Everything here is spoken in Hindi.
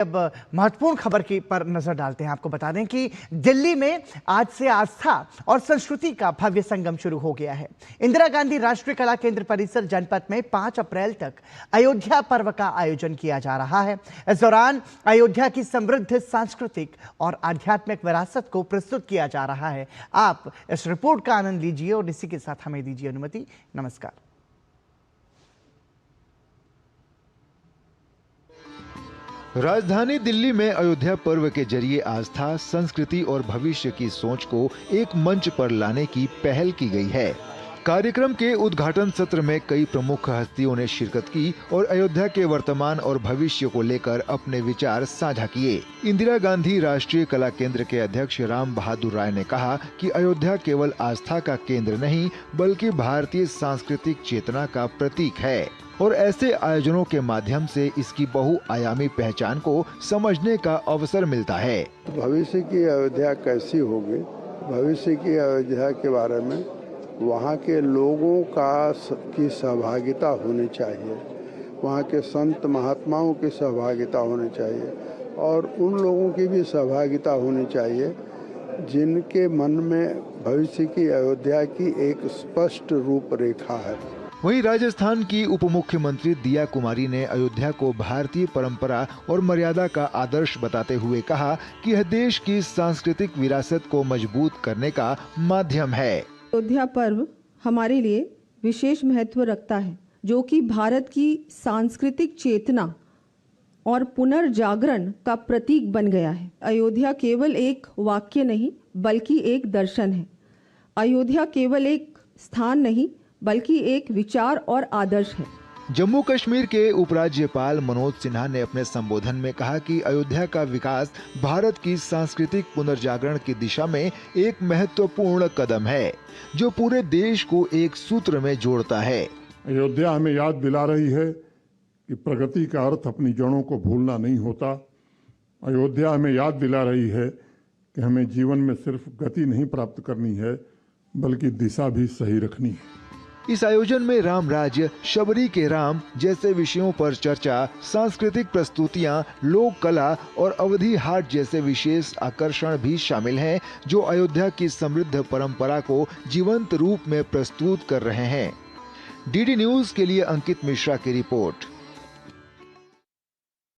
अब महत्वपूर्ण खबर की पर नजर डालते हैं। आपको बता दें कि दिल्ली में आज से आस्था और संस्कृति का भव्य संगम शुरू हो गया है। इंदिरा गांधी राष्ट्रीय कला केंद्र परिसर जनपद में 5 अप्रैल तक अयोध्या पर्व का आयोजन किया जा रहा है। इस दौरान अयोध्या की समृद्ध सांस्कृतिक और आध्यात्मिक विरासत को प्रस्तुत किया जा रहा है। आप इस रिपोर्ट का आनंद लीजिए और इसी के साथ हमें दीजिए अनुमति। नमस्कार। राजधानी दिल्ली में अयोध्या पर्व के जरिए आस्था, संस्कृति और भविष्य की सोच को एक मंच पर लाने की पहल की गई है। कार्यक्रम के उद्घाटन सत्र में कई प्रमुख हस्तियों ने शिरकत की और अयोध्या के वर्तमान और भविष्य को लेकर अपने विचार साझा किए। इंदिरा गांधी राष्ट्रीय कला केंद्र के अध्यक्ष राम बहादुर राय ने कहा कि अयोध्या केवल आस्था का केंद्र नहीं बल्कि भारतीय सांस्कृतिक चेतना का प्रतीक है और ऐसे आयोजनों के माध्यम से इसकी बहुआयामी पहचान को समझने का अवसर मिलता है। भविष्य की अयोध्या कैसी होगी, भविष्य की अयोध्या के बारे में वहाँ के लोगों की सहभागिता होनी चाहिए, वहाँ के संत महात्माओं की सहभागिता होनी चाहिए और उन लोगों की भी सहभागिता होनी चाहिए जिनके मन में भविष्य की अयोध्या की एक स्पष्ट रूपरेखा है। वहीं राजस्थान की उप मुख्यमंत्री दिया कुमारी ने अयोध्या को भारतीय परंपरा और मर्यादा का आदर्श बताते हुए कहा कि यह देश की सांस्कृतिक विरासत को मजबूत करने का माध्यम है। अयोध्या पर्व हमारे लिए विशेष महत्व रखता है, जो कि भारत की सांस्कृतिक चेतना और पुनर्जागरण का प्रतीक बन गया है। अयोध्या केवल एक वाक्य नहीं बल्कि एक दर्शन है। अयोध्या केवल एक स्थान नहीं बल्कि एक विचार और आदर्श है। जम्मू कश्मीर के उपराज्यपाल मनोज सिन्हा ने अपने संबोधन में कहा कि अयोध्या का विकास भारत की सांस्कृतिक पुनर्जागरण की दिशा में एक महत्वपूर्ण कदम है, जो पूरे देश को एक सूत्र में जोड़ता है। अयोध्या हमें याद दिला रही है कि प्रगति का अर्थ अपनी जड़ों को भूलना नहीं होता। अयोध्या हमें याद दिला रही है कि हमें जीवन में सिर्फ गति नहीं प्राप्त करनी है बल्कि दिशा भी सही रखनी है। इस आयोजन में राम राज्य, शबरी के राम जैसे विषयों पर चर्चा, सांस्कृतिक प्रस्तुतियां, लोक कला और अवधी हाट जैसे विशेष आकर्षण भी शामिल हैं, जो अयोध्या की समृद्ध परंपरा को जीवंत रूप में प्रस्तुत कर रहे हैं। डीडी न्यूज के लिए अंकित मिश्रा की रिपोर्ट।